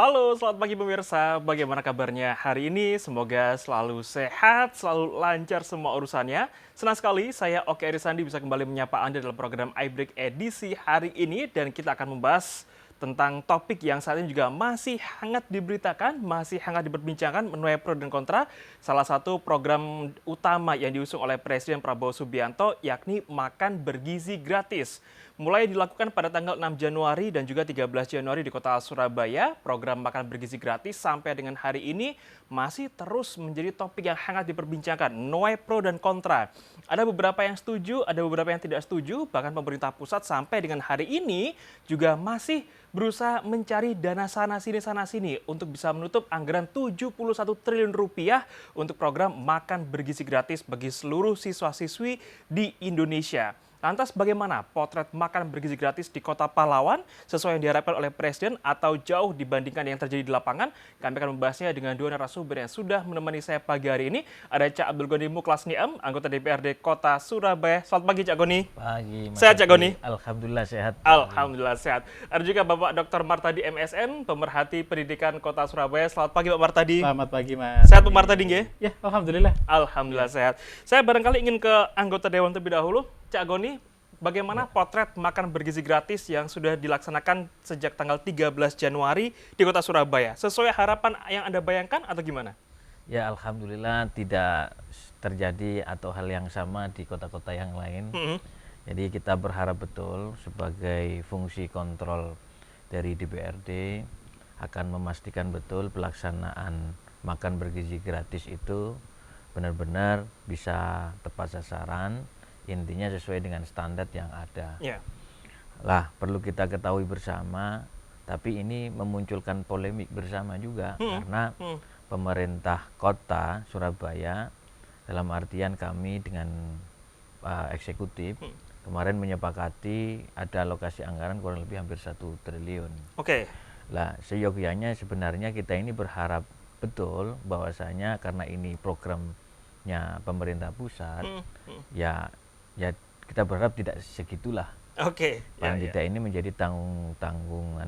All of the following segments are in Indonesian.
Halo, selamat pagi pemirsa. Bagaimana kabarnya hari ini? Semoga selalu sehat, selalu lancar semua urusannya. Senang sekali saya Oke Arisandi bisa kembali menyapa Anda dalam program iBreak edisi hari ini. Dan kita akan membahas tentang topik yang saat ini juga masih hangat diberitakan, masih hangat diperbincangkan menuai pro dan kontra. Salah satu program utama yang diusung oleh Presiden Prabowo Subianto yakni makan bergizi gratis. Mulai dilakukan pada tanggal 6 Januari dan juga 13 Januari di kota Surabaya, program makan bergizi gratis sampai dengan hari ini masih terus menjadi topik yang hangat diperbincangkan, menuai pro dan kontra. Ada beberapa yang setuju, ada beberapa yang tidak setuju, bahkan pemerintah pusat sampai dengan hari ini juga masih berusaha mencari dana sana sini untuk bisa menutup anggaran 71 triliun rupiah untuk program makan bergizi gratis bagi seluruh siswa-siswi di Indonesia. Lantas bagaimana potret makan bergizi gratis di Kota Pahlawan sesuai yang diharapkan oleh Presiden atau jauh dibandingkan yang terjadi di lapangan? Kami akan membahasnya dengan dua narasumber yang sudah menemani saya pagi hari ini. Ada Cak Abdul Goni Muklas Niam, anggota DPRD Kota Surabaya. Selamat pagi Cak Goni. Pagi, Mas. Sehat Cak Goni? Alhamdulillah sehat. Alhamdulillah sehat. Ada juga Bapak Dr. Martadi MSN, pemerhati pendidikan Kota Surabaya. Selamat pagi Pak Martadi. Selamat pagi Mas. Sehat Pak Martadi nggih? Ya, alhamdulillah. Alhamdulillah sehat. Saya barangkali ingin ke anggota Dewan terlebih dahulu. Cak Goni, bagaimana potret makan bergizi gratis yang sudah dilaksanakan sejak tanggal 13 Januari di Kota Surabaya? Sesuai harapan yang Anda bayangkan atau gimana? Ya, alhamdulillah tidak terjadi atau hal yang sama di kota-kota yang lain. Jadi kita berharap betul sebagai fungsi kontrol dari DPRD akan memastikan betul pelaksanaan makan bergizi gratis itu benar-benar bisa tepat sasaran, intinya sesuai dengan standar yang ada. Lah, perlu kita ketahui bersama, tapi ini memunculkan polemik bersama juga karena pemerintah kota Surabaya, dalam artian kami dengan eksekutif kemarin menyepakati ada alokasi anggaran kurang lebih hampir 1 triliun. Oke. Lah, seyogianya sebenarnya kita ini berharap betul bahwasanya karena ini programnya pemerintah pusat, ya kita berharap tidak segitulah. Oke. Paling tidak ini menjadi tanggungan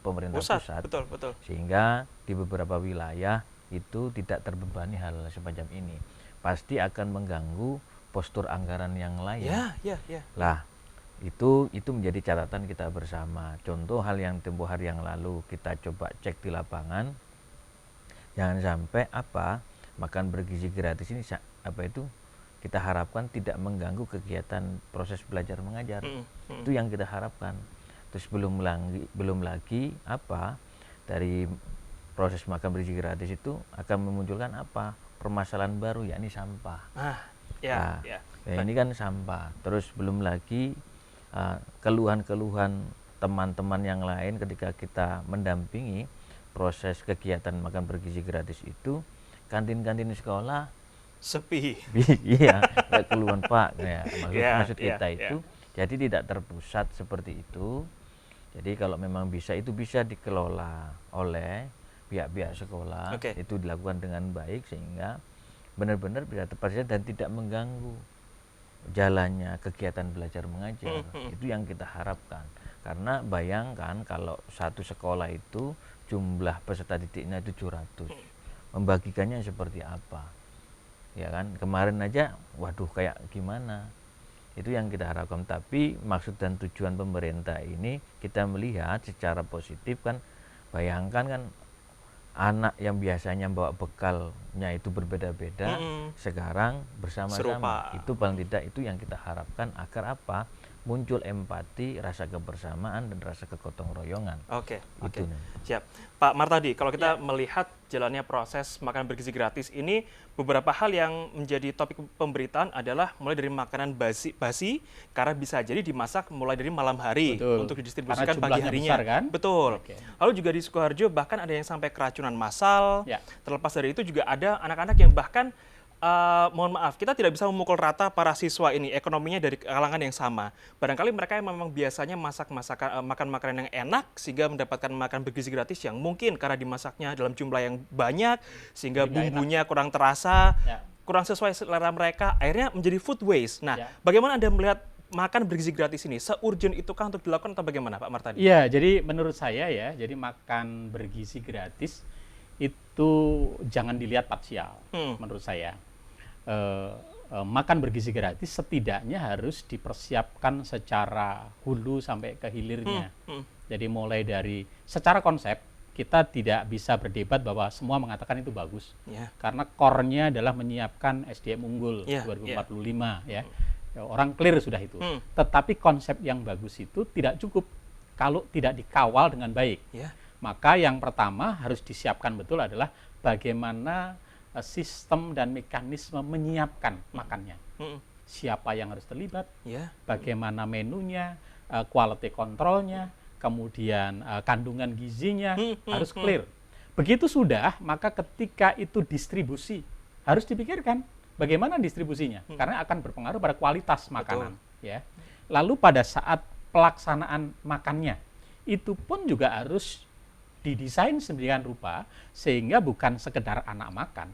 pemerintah pusat. Betul. Sehingga di beberapa wilayah itu tidak terbebani hal semacam ini. Pasti akan mengganggu postur anggaran yang lain. Ya. Lah, itu menjadi catatan kita bersama. Contoh hal yang tempoh hari yang lalu kita coba cek di lapangan. Jangan sampai makan bergizi gratis ini kita harapkan tidak mengganggu kegiatan proses belajar mengajar. Itu yang kita harapkan. Terus belum lagi dari proses makan bergizi gratis itu akan memunculkan permasalahan baru, yakni sampah. Ini kan sampah. Terus belum lagi keluhan-keluhan teman-teman yang lain ketika kita mendampingi proses kegiatan makan bergizi gratis itu, kantin-kantin sekolah sepi. Iya, keluhan Pak. Maksud kita itu jadi tidak terpusat seperti itu. Jadi kalau memang itu bisa dikelola oleh pihak-pihak sekolah, itu dilakukan dengan baik sehingga benar-benar bisa tepat dan tidak mengganggu jalannya kegiatan belajar mengajar. Itu yang kita harapkan. Karena bayangkan kalau satu sekolah itu jumlah peserta didiknya 700. Membagikannya seperti apa? Ya kan, kemarin aja kayak gimana, itu yang kita harapkan. Tapi maksud dan tujuan pemerintah ini kita melihat secara positif kan, bayangkan kan anak yang biasanya bawa bekalnya itu berbeda-beda, sekarang bersama-sama. Itu paling tidak itu yang kita harapkan agar muncul empati, rasa kebersamaan dan rasa kegotong royongan. Oke. Siap. Pak Martadi, kalau kita melihat jalannya proses makan bergizi gratis ini, beberapa hal yang menjadi topik pemberitaan adalah mulai dari makanan basi karena bisa jadi dimasak mulai dari malam hari. Untuk didistribusikan pagi harinya. Besar, kan? Betul. Lalu juga di Sukoharjo bahkan ada yang sampai keracunan massal. Terlepas dari itu juga ada anak-anak yang bahkan mohon maaf, kita tidak bisa memukul rata para siswa ini, ekonominya dari kalangan yang sama. Barangkali mereka yang memang biasanya makan makanan yang enak sehingga mendapatkan makan bergizi gratis yang mungkin karena dimasaknya dalam jumlah yang banyak sehingga bumbunya kurang terasa, kurang sesuai selera mereka, akhirnya menjadi food waste. Nah, bagaimana Anda melihat makan bergizi gratis ini se-urgent itukah untuk dilakukan atau bagaimana Pak Martadi? Iya, jadi menurut saya ya, jadi makan bergizi gratis itu jangan dilihat parsial, menurut saya. Makan bergizi gratis setidaknya harus dipersiapkan secara hulu sampai ke hilirnya. Jadi mulai dari secara konsep kita tidak bisa berdebat bahwa semua mengatakan itu bagus, karena core-nya adalah menyiapkan SDM unggul 2045 ya. Orang clear sudah itu. Tetapi konsep yang bagus itu tidak cukup kalau tidak dikawal dengan baik. Maka yang pertama harus disiapkan betul adalah bagaimana sistem dan mekanisme menyiapkan makannya. Siapa yang harus terlibat, bagaimana menunya, quality controlnya, kemudian kandungan gizinya harus clear. Begitu sudah, maka ketika itu distribusi harus dipikirkan bagaimana distribusinya, karena akan berpengaruh pada kualitas makanan. Ya. Lalu pada saat pelaksanaan makannya, itu pun juga harus didesain sedemikian rupa sehingga bukan sekedar anak makan,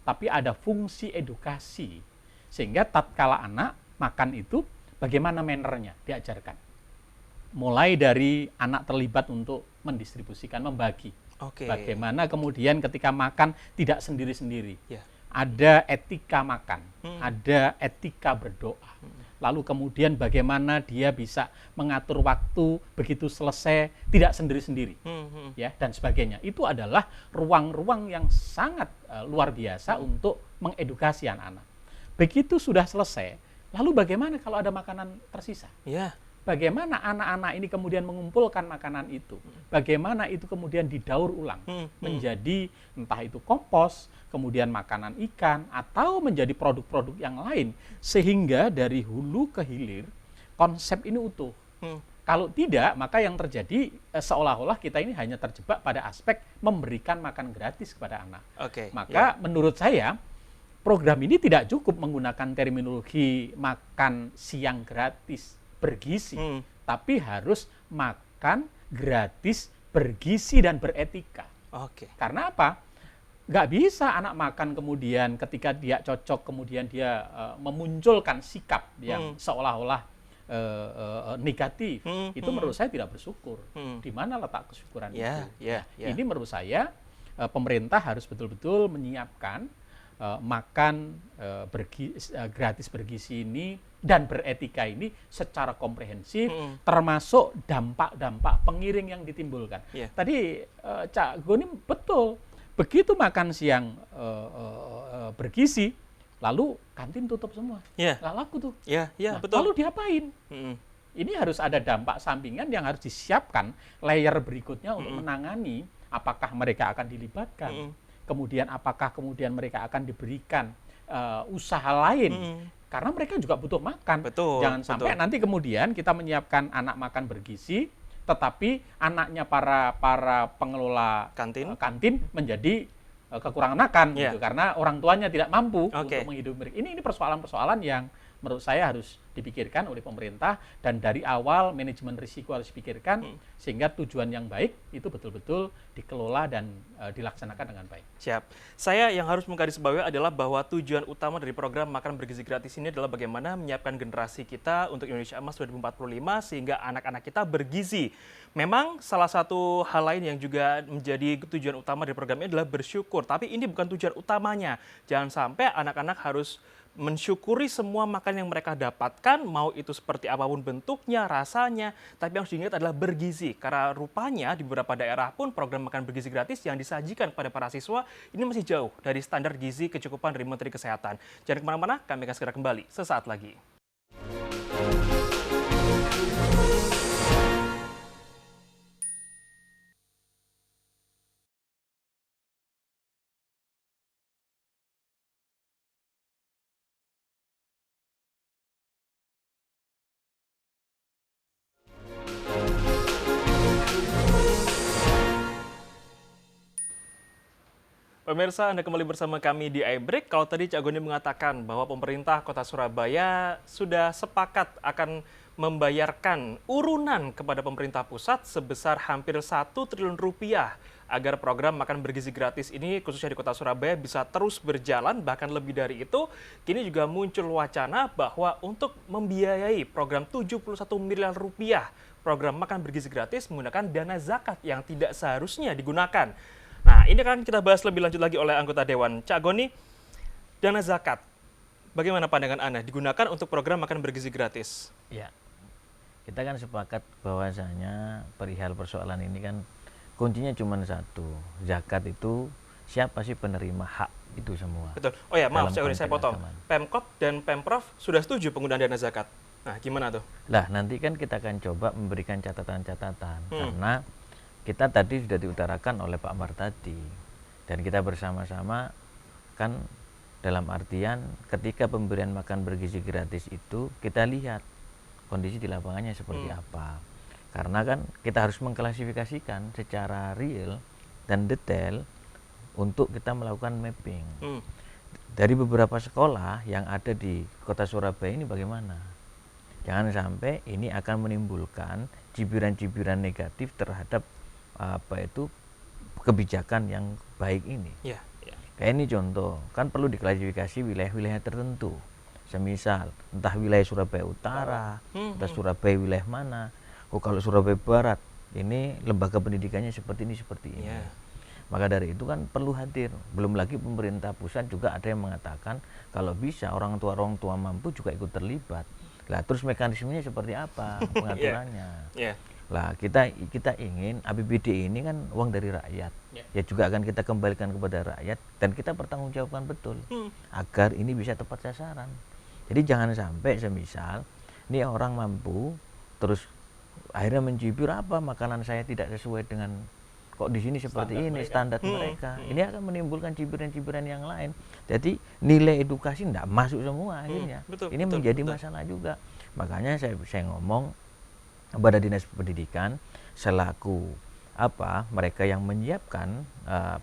tapi ada fungsi edukasi. Sehingga tatkala anak makan itu, bagaimana mannernya diajarkan. Mulai dari anak terlibat untuk mendistribusikan, membagi. Bagaimana kemudian ketika makan tidak sendiri-sendiri. Ada etika makan, ada etika berdoa. Lalu kemudian bagaimana dia bisa mengatur waktu begitu selesai, tidak sendiri-sendiri, ya, dan sebagainya. Itu adalah ruang-ruang yang sangat luar biasa untuk mengedukasi anak-anak. Begitu sudah selesai, lalu bagaimana kalau ada makanan tersisa? Bagaimana anak-anak ini kemudian mengumpulkan makanan itu? Bagaimana itu kemudian didaur ulang menjadi entah itu kompos, kemudian makanan ikan, atau menjadi produk-produk yang lain. Sehingga dari hulu ke hilir, konsep ini utuh. Kalau tidak, maka yang terjadi seolah-olah kita ini hanya terjebak pada aspek memberikan makan gratis kepada anak. Maka menurut saya, program ini tidak cukup menggunakan terminologi makan siang gratis bergizi, tapi harus makan gratis bergizi dan beretika. Karena apa? Nggak bisa anak makan kemudian ketika dia cocok kemudian dia memunculkan sikap yang seolah-olah negatif. Itu menurut saya tidak bersyukur. Di mana letak kesyukuran itu? Ini menurut saya pemerintah harus betul-betul menyiapkan makan gratis bergizi ini dan beretika ini secara komprehensif, termasuk dampak-dampak pengiring yang ditimbulkan. Tadi Cak Goni betul, begitu makan siang bergizi, lalu kantin tutup semua, nggak laku tuh. Betul. Lalu diapain? Ini harus ada dampak sampingan yang harus disiapkan layer berikutnya untuk menangani apakah mereka akan dilibatkan, kemudian apakah kemudian mereka akan diberikan usaha lain. Karena mereka juga butuh makan. Jangan sampai nanti kemudian kita menyiapkan anak makan bergizi, tetapi anaknya para pengelola kantin menjadi kekurangan makan, gitu, karena orang tuanya tidak mampu untuk menghidupi mereka. Ini persoalan-persoalan yang menurut saya harus dipikirkan oleh pemerintah, dan dari awal manajemen risiko harus dipikirkan sehingga tujuan yang baik itu betul-betul dikelola dan dilaksanakan dengan baik. Siap. Saya yang harus menggarisbawahi adalah bahwa tujuan utama dari program makan bergizi gratis ini adalah bagaimana menyiapkan generasi kita untuk Indonesia Emas 2045 sehingga anak-anak kita bergizi. Memang salah satu hal lain yang juga menjadi tujuan utama dari program ini adalah bersyukur, tapi ini bukan tujuan utamanya. Jangan sampai anak-anak harus mensyukuri semua makan yang mereka dapatkan, mau itu seperti apapun bentuknya, rasanya, tapi yang harus diingat adalah bergizi. Karena rupanya di beberapa daerah pun program makan bergizi gratis yang disajikan kepada para siswa ini masih jauh dari standar gizi kecukupan dari Menteri Kesehatan. Jangan kemana-mana, kami akan segera kembali sesaat lagi. Pemirsa, Anda kembali bersama kami di iBreak. Kalau tadi Cak Goni mengatakan bahwa pemerintah Kota Surabaya sudah sepakat akan membayarkan urunan kepada pemerintah pusat sebesar hampir 1 triliun rupiah agar program makan bergizi gratis ini khususnya di Kota Surabaya bisa terus berjalan, bahkan lebih dari itu, kini juga muncul wacana bahwa untuk membiayai program 71 miliar rupiah program makan bergizi gratis menggunakan dana zakat yang tidak seharusnya digunakan. Nah, ini kan kita bahas lebih lanjut lagi oleh anggota Dewan. Cak Goni, dana zakat, bagaimana pandangan Anda digunakan untuk program makan bergizi gratis? Ya, kita kan sepakat bahwasanya perihal persoalan ini kan kuncinya cuma satu, zakat itu siapa sih penerima hak itu semua. Betul. Oh ya, maaf, Dalam saya konteks potong. agama. Pemkot dan Pemprov sudah setuju penggunaan dana zakat. Nah, gimana tuh? Lah, nanti kan kita akan coba memberikan catatan-catatan karena kita tadi sudah diutarakan oleh Pak Amar tadi, dan kita bersama-sama kan dalam artian ketika pemberian makan bergizi gratis itu kita lihat kondisi di lapangannya seperti apa. Karena kan kita harus mengklasifikasikan secara real dan detail untuk kita melakukan mapping. Dari beberapa sekolah yang ada di Kota Surabaya ini bagaimana? Jangan sampai ini akan menimbulkan cibiran-cibiran negatif terhadap kebijakan yang baik ini. Kayak ini contoh, kan perlu diklasifikasi wilayah-wilayah tertentu. Semisal entah wilayah Surabaya Utara, entah Surabaya wilayah mana. Oh, kalau Surabaya Barat, ini lembaga pendidikannya seperti ini. Maka dari itu kan perlu hadir. Belum lagi pemerintah pusat juga ada yang mengatakan kalau bisa orang tua mampu juga ikut terlibat. Lah terus mekanismenya seperti apa pengaturannya? Lah kita ingin APBD ini kan uang dari rakyat. Ya juga akan kita kembalikan kepada rakyat dan kita bertanggungjawabkan betul agar ini bisa tepat sasaran. Jadi jangan sampai semisal ini orang mampu terus akhirnya mencibir apa makanan saya tidak sesuai dengan kok di sini seperti standar mereka. Ini akan menimbulkan cibiran-cibiran yang lain. Jadi nilai edukasi tidak masuk semua akhirnya. Ini menjadi masalah juga. Makanya saya ngomong kepada Dinas Pendidikan selaku mereka yang menyiapkan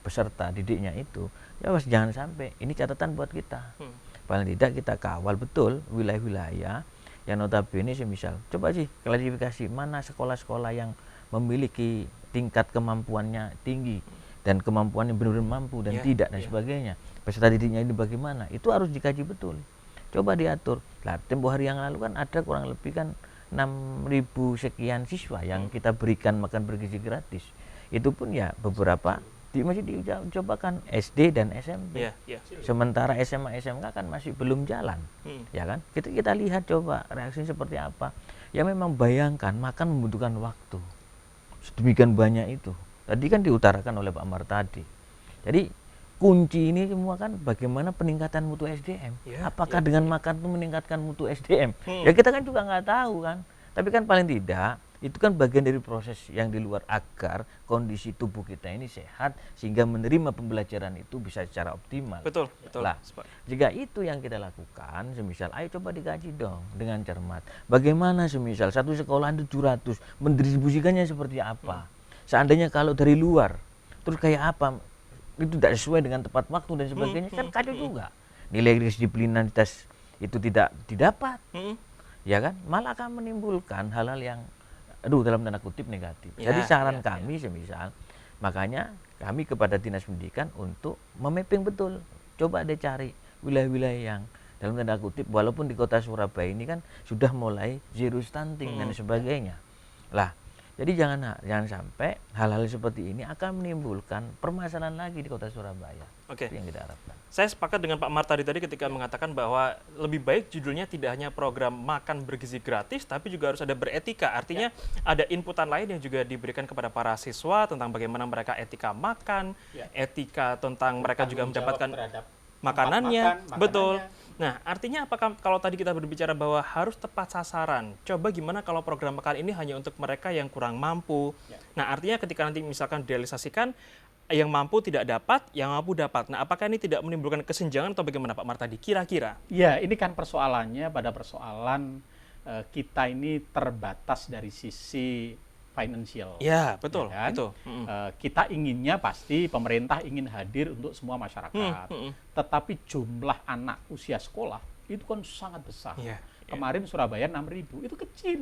peserta didiknya itu, ya jangan sampai ini catatan buat kita. Paling tidak kita kawal betul wilayah-wilayah yang notabene semisal coba sih klasifikasi mana sekolah-sekolah yang memiliki tingkat kemampuannya tinggi dan kemampuannya benar-benar mampu dan tidak dan sebagainya. Peserta didiknya ini bagaimana? Itu harus dikaji betul. Coba diatur. Lah tempo hari yang lalu kan ada kurang lebih kan 6.000 sekian siswa yang kita berikan makan bergizi gratis. Itu pun ya beberapa masih dicobakan SD dan SMP. Sementara SMA SMK kan masih belum jalan. Ya kan? Kita lihat coba reaksinya seperti apa. Ya memang bayangkan makan membutuhkan waktu. Sedemikian banyak itu. Tadi kan diutarakan oleh Pak Amar tadi. Jadi kunci ini semua kan bagaimana peningkatan mutu SDM. Apakah dengan makan itu meningkatkan mutu SDM? Ya kita kan juga nggak tahu kan. Tapi kan paling tidak itu kan bagian dari proses yang di luar agar kondisi tubuh kita ini sehat sehingga menerima pembelajaran itu bisa secara optimal. Betul. Lah, jika itu yang kita lakukan, semisal ayo coba dikaji dong dengan cermat. Bagaimana semisal satu sekolah 700 mendistribusikannya seperti apa? Seandainya kalau dari luar, terus kayak apa? Itu tidak sesuai dengan tepat waktu dan sebagainya, kan kacau juga. Nilai disiplinanitas itu tidak didapat. Ya kan? Malah akan menimbulkan hal-hal yang dalam tanda kutip negatif. Jadi saran kami semisal, makanya kami kepada Dinas Pendidikan untuk memapping betul. Coba deh cari wilayah-wilayah yang dalam tanda kutip walaupun di Kota Surabaya ini kan sudah mulai zero stunting dan sebagainya. Lah, jadi jangan sampai hal-hal seperti ini akan menimbulkan permasalahan lagi di Kota Surabaya. Itu yang kita harapkan. Saya sepakat dengan Pak Martadi tadi ketika mengatakan bahwa lebih baik judulnya tidak hanya program makan bergizi gratis, tapi juga harus ada beretika. Artinya ada inputan lain yang juga diberikan kepada para siswa tentang bagaimana mereka etika makan, etika tentang mereka juga mendapatkan makanannya. Betul. Nah, artinya apakah kalau tadi kita berbicara bahwa harus tepat sasaran, coba gimana kalau program makan ini hanya untuk mereka yang kurang mampu? Nah, artinya ketika nanti misalkan direalisasikan, yang mampu tidak dapat, yang mampu dapat. Nah, apakah ini tidak menimbulkan kesenjangan atau bagaimana Pak Martadi? Kira-kira? Ya, ini kan persoalannya pada persoalan kita ini terbatas dari sisi financial. Ya, betul. Ya kan? Itu. Kita inginnya pasti pemerintah ingin hadir untuk semua masyarakat. Tetapi jumlah anak usia sekolah itu kan sangat besar. Kemarin Surabaya 6.000, itu kecil.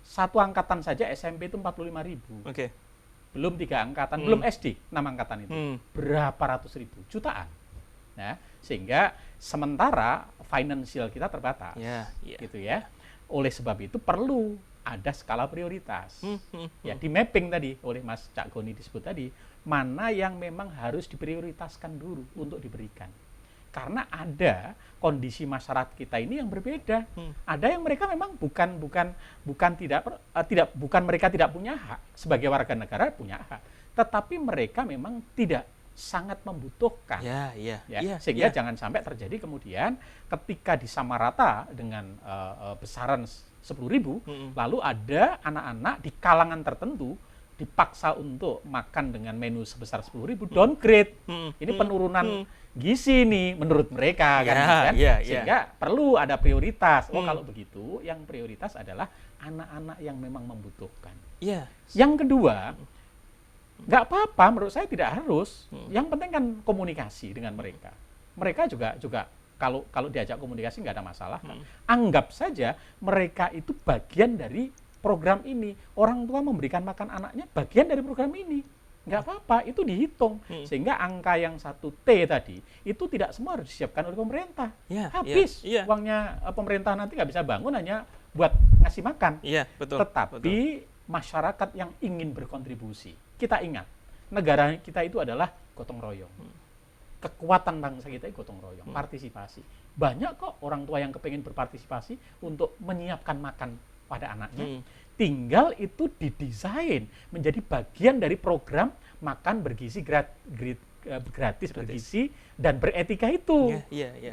Satu angkatan saja SMP itu 45.000. belum 3 angkatan, belum SD 6 angkatan itu. Berapa ratus ribu, jutaan. Nah, sehingga sementara finansial kita terbatas. Gitu ya. Oleh sebab itu perlu ada skala prioritas. Ya, di mapping tadi oleh Mas Cak Goni disebut tadi, mana yang memang harus diprioritaskan dulu untuk diberikan. Karena ada kondisi masyarakat kita ini yang berbeda. Ada yang mereka memang bukan mereka tidak punya hak, sebagai warga negara punya hak, tetapi mereka memang tidak sangat membutuhkan. Sehingga jangan sampai terjadi kemudian ketika disamarata dengan besaran 10.000, lalu ada anak-anak di kalangan tertentu dipaksa untuk makan dengan menu sebesar 10.000, downgrade. Ini penurunan gizi nih menurut mereka kan. Sehingga perlu ada prioritas. Kalau begitu yang prioritas adalah anak-anak yang memang membutuhkan. Yang kedua, nggak apa-apa menurut saya, tidak harus. Yang penting kan komunikasi dengan mereka. Mereka juga kalau diajak komunikasi nggak ada masalah kan. Anggap saja mereka itu bagian dari program ini. Orang tua memberikan makan anaknya bagian dari program ini. Nggak apa-apa, itu dihitung. Sehingga angka yang 1T tadi, itu tidak semua harus disiapkan oleh pemerintah. Habis uangnya pemerintah nanti nggak bisa bangun hanya buat ngasih makan. Tetapi masyarakat yang ingin berkontribusi. Kita ingat, negara kita itu adalah gotong royong. Kekuatan bangsa kita itu gotong royong, partisipasi. Banyak kok orang tua yang kepengen berpartisipasi untuk menyiapkan makan pada anaknya. Tinggal itu didesain menjadi bagian dari program makan bergizi gratis bergizi dan beretika itu.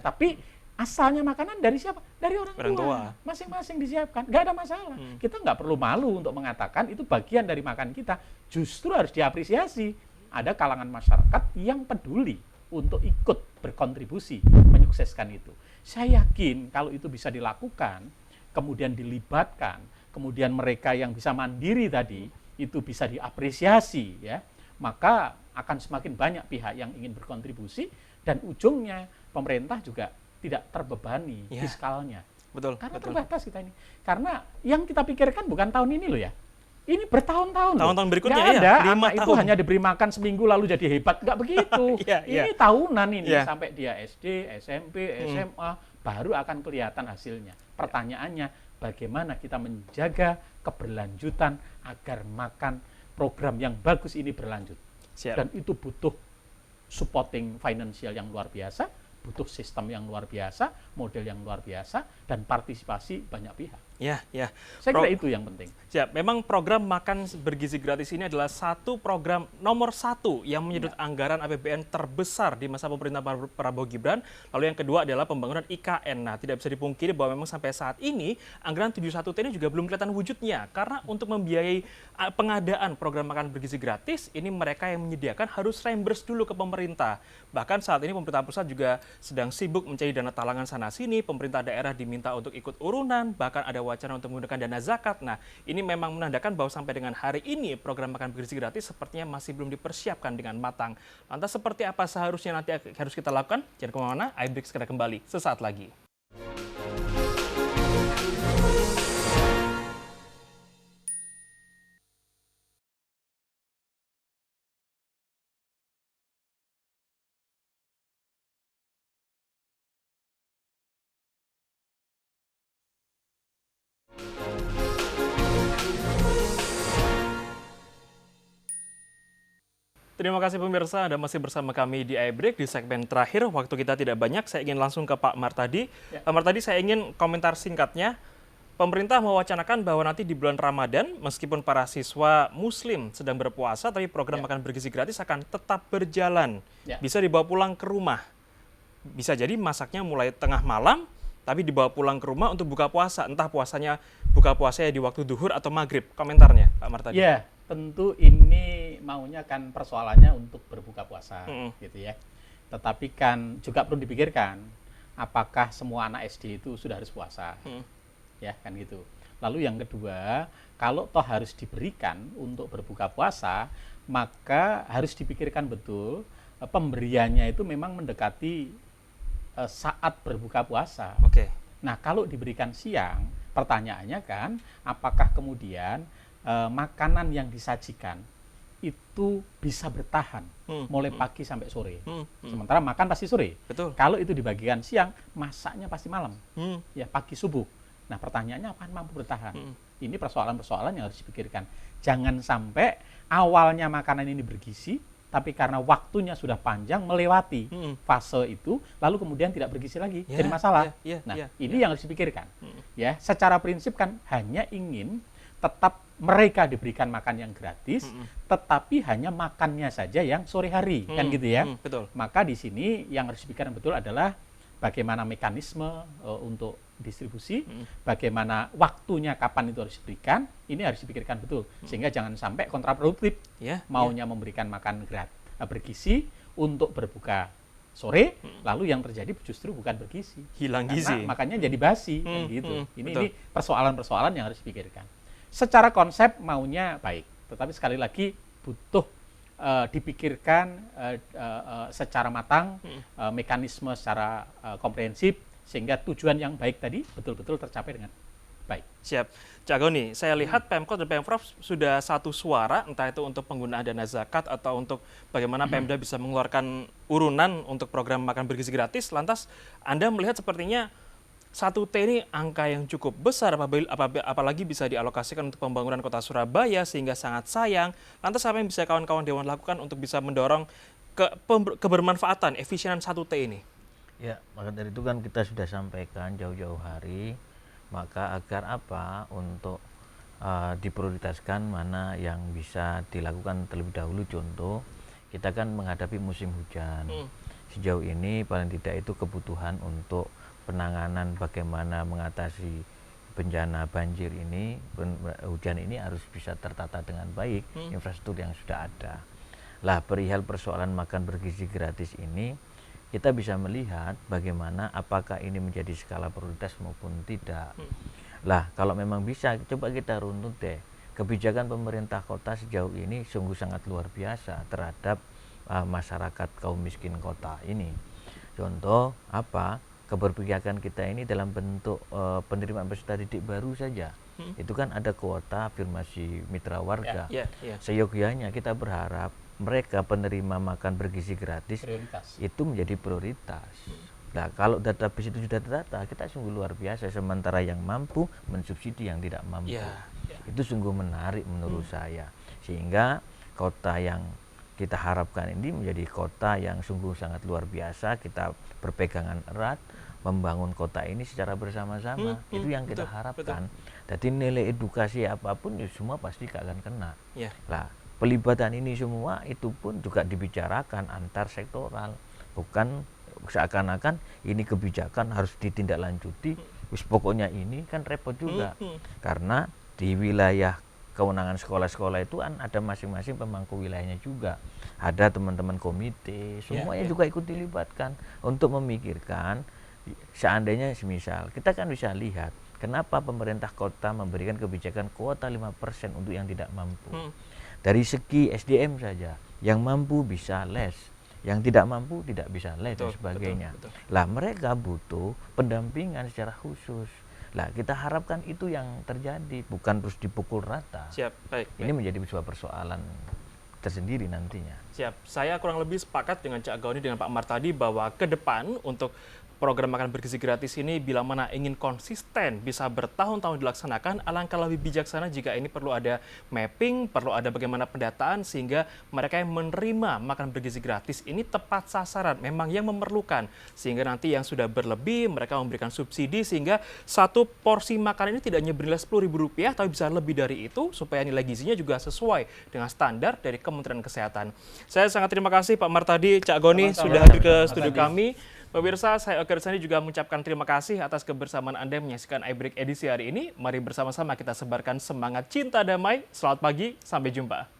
Tapi asalnya makanan dari siapa? Dari orang tua. Masing-masing disiapkan, nggak ada masalah. Kita nggak perlu malu untuk mengatakan itu bagian dari makan kita. Justru harus diapresiasi. Ada kalangan masyarakat yang peduli untuk ikut berkontribusi menyukseskan itu. Saya yakin kalau itu bisa dilakukan, kemudian dilibatkan, kemudian mereka yang bisa mandiri tadi itu bisa diapresiasi, ya, maka akan semakin banyak pihak yang ingin berkontribusi dan ujungnya pemerintah juga tidak terbebani fiskalnya. Karena terbatas kita ini. Karena yang kita pikirkan bukan tahun ini loh ya. Ini bertahun-tahun. Tahun-tahun berikutnya nggak ada anak itu hanya diberi makan seminggu lalu jadi hebat. Nggak begitu. Ini tahunan ini sampai dia SD, SMP, SMA baru akan kelihatan hasilnya. Pertanyaannya, bagaimana kita menjaga keberlanjutan agar makan program yang bagus ini berlanjut. Dan itu butuh supporting financial yang luar biasa, butuh sistem yang luar biasa, model yang luar biasa, dan partisipasi banyak pihak. Saya kira itu yang penting. Memang program makan bergizi gratis ini adalah satu program nomor 1 yang menyedot anggaran APBN terbesar di masa pemerintahan Prabowo Gibran. Lalu yang kedua adalah pembangunan IKN. Nah, tidak bisa dipungkiri bahwa memang sampai saat ini anggaran 71T ini juga belum kelihatan wujudnya. Karena untuk membiayai pengadaan program makan bergizi gratis, ini mereka yang menyediakan harus reimburse dulu ke pemerintah. Bahkan saat ini pemerintah pusat juga sedang sibuk mencari dana talangan sana-sini, pemerintah daerah diminta untuk ikut urunan, bahkan ada wacana untuk menggunakan dana zakat. Nah, ini memang menandakan bahwa sampai dengan hari ini program makan bergizi gratis sepertinya masih belum dipersiapkan dengan matang. Lantas seperti apa seharusnya nanti harus kita lakukan? Jangan kemana-mana, iBreak segera kembali sesaat lagi. Terima kasih pemirsa, Anda masih bersama kami di iBreak di segmen terakhir. Waktu kita tidak banyak, saya ingin langsung ke Pak Martadi. Pak Martadi, saya ingin komentar singkatnya. Pemerintah mewacanakan bahwa nanti di bulan Ramadan, meskipun para siswa Muslim sedang berpuasa, tapi program makan bergizi gratis akan tetap berjalan. Bisa dibawa pulang ke rumah. Bisa jadi masaknya mulai tengah malam, tapi dibawa pulang ke rumah untuk buka puasa. Entah buka puasanya di waktu duhur atau maghrib. Komentarnya, Pak Martadi. Tentu ini maunya kan persoalannya untuk berbuka puasa, gitu ya. Tetapi kan juga perlu dipikirkan, apakah semua anak SD itu sudah harus puasa, ya kan gitu. Lalu yang kedua, kalau toh harus diberikan untuk berbuka puasa, maka harus dipikirkan betul pemberiannya itu memang mendekati saat berbuka puasa. Nah, kalau diberikan siang, pertanyaannya kan, apakah kemudian makanan yang disajikan itu bisa bertahan mulai pagi sampai sore. Hmm. Sementara makan pasti sore. Betul. Kalau itu dibagikan siang, masaknya pasti malam. Ya, pagi subuh. Nah, pertanyaannya apakah mampu bertahan? Ini persoalan-persoalan yang harus dipikirkan. Jangan sampai awalnya makanan ini bergizi, tapi karena waktunya sudah panjang melewati fase itu, lalu kemudian tidak bergizi lagi, jadi masalah. Ini yang harus dipikirkan. Ya, secara prinsip kan hanya ingin tetap mereka diberikan makan yang gratis, tetapi hanya makannya saja yang sore hari, kan gitu ya. Betul. Maka di sini yang harus dipikirkan betul adalah bagaimana mekanisme untuk distribusi, bagaimana waktunya kapan itu harus diberikan, ini harus dipikirkan betul, sehingga jangan sampai kontraproduktif. Maunya memberikan makan bergizi untuk berbuka sore, lalu yang terjadi justru bukan bergizi, hilang gizi, makannya jadi basi, kan gitu. Ini persoalan-persoalan yang harus dipikirkan. Secara konsep maunya baik, tetapi sekali lagi butuh dipikirkan secara matang, mekanisme secara komprehensif, sehingga tujuan yang baik tadi betul-betul tercapai dengan baik. Siap. Cak Goni, saya lihat Pemkot dan Pemprov sudah satu suara, entah itu untuk penggunaan dana zakat atau untuk bagaimana Pemda bisa mengeluarkan urunan untuk program makan bergizi gratis. Lantas Anda melihat sepertinya 1T ini angka yang cukup besar, apalagi bisa dialokasikan untuk pembangunan kota Surabaya, sehingga sangat sayang. Lantas apa yang bisa kawan-kawan Dewan lakukan untuk bisa mendorong kebermanfaatan, efisienan 1T ini? Ya, maka dari itu kan kita sudah sampaikan jauh-jauh hari, maka agar apa untuk diprioritaskan mana yang bisa dilakukan terlebih dahulu. Contoh, kita kan menghadapi musim hujan. Sejauh ini paling tidak itu kebutuhan untuk penanganan bagaimana mengatasi bencana banjir ini, hujan ini harus bisa tertata dengan baik, infrastruktur yang sudah ada. Lah, perihal persoalan makan bergizi gratis ini, kita bisa melihat bagaimana apakah ini menjadi skala prioritas maupun tidak. Lah, kalau memang bisa, coba kita runtut deh. Kebijakan pemerintah kota sejauh ini sungguh sangat luar biasa terhadap masyarakat kaum miskin kota ini. Contoh apa? Keberpihakan kita ini dalam bentuk penerimaan peserta didik baru saja. Itu kan ada kuota afirmasi mitra warga. Seyogyanya kita berharap mereka penerima makan bergizi gratis itu menjadi prioritas. Nah, kalau database itu sudah terdata, kita sungguh luar biasa. Sementara yang mampu mensubsidi yang tidak mampu. Itu sungguh menarik menurut saya. Sehingga kota yang kita harapkan ini menjadi kota yang sungguh sangat luar biasa. Kita berpegangan erat membangun kota ini secara bersama-sama. Itu yang kita harapkan. Jadi nilai edukasi apapun ya semua pasti akan kena. Nah, pelibatan ini semua itu pun juga dibicarakan antar sektoral. Bukan seakan-akan ini kebijakan harus ditindaklanjuti. Wis pokoknya ini kan repot juga. Karena di wilayah kewenangan sekolah-sekolah itu kan ada masing-masing pemangku wilayahnya juga. Ada teman-teman komite, semuanya juga ikut dilibatkan untuk memikirkan seandainya semisal kita kan bisa lihat kenapa pemerintah kota memberikan kebijakan kuota 5% untuk yang tidak mampu. Dari segi SDM saja, yang mampu bisa les, yang tidak mampu tidak bisa les dan sebagainya. Lah, mereka butuh pendampingan secara khusus. Lah, kita harapkan itu yang terjadi, bukan terus dipukul rata. Ini menjadi sebuah persoalan tersendiri nantinya. Saya kurang lebih sepakat dengan Cak Goni dengan Pak Amar tadi bahwa ke depan untuk program makan bergizi gratis ini bila mana ingin konsisten bisa bertahun-tahun dilaksanakan, alangkah lebih bijaksana jika ini perlu ada mapping, perlu ada bagaimana pendataan sehingga mereka yang menerima makan bergizi gratis ini tepat sasaran, memang yang memerlukan, sehingga nanti yang sudah berlebih mereka memberikan subsidi sehingga satu porsi makan ini tidak hanya bernilai Rp10.000 tapi bisa lebih dari itu supaya nilai gizinya juga sesuai dengan standar dari Kementerian Kesehatan. Saya sangat terima kasih Pak Martadi, Cak Goni sudah hadir ke studio kami. Pemirsa, saya Oke Irsandi juga mengucapkan terima kasih atas kebersamaan Anda menyaksikan iBreak edisi hari ini. Mari bersama-sama kita sebarkan semangat cinta damai. Selamat pagi, sampai jumpa.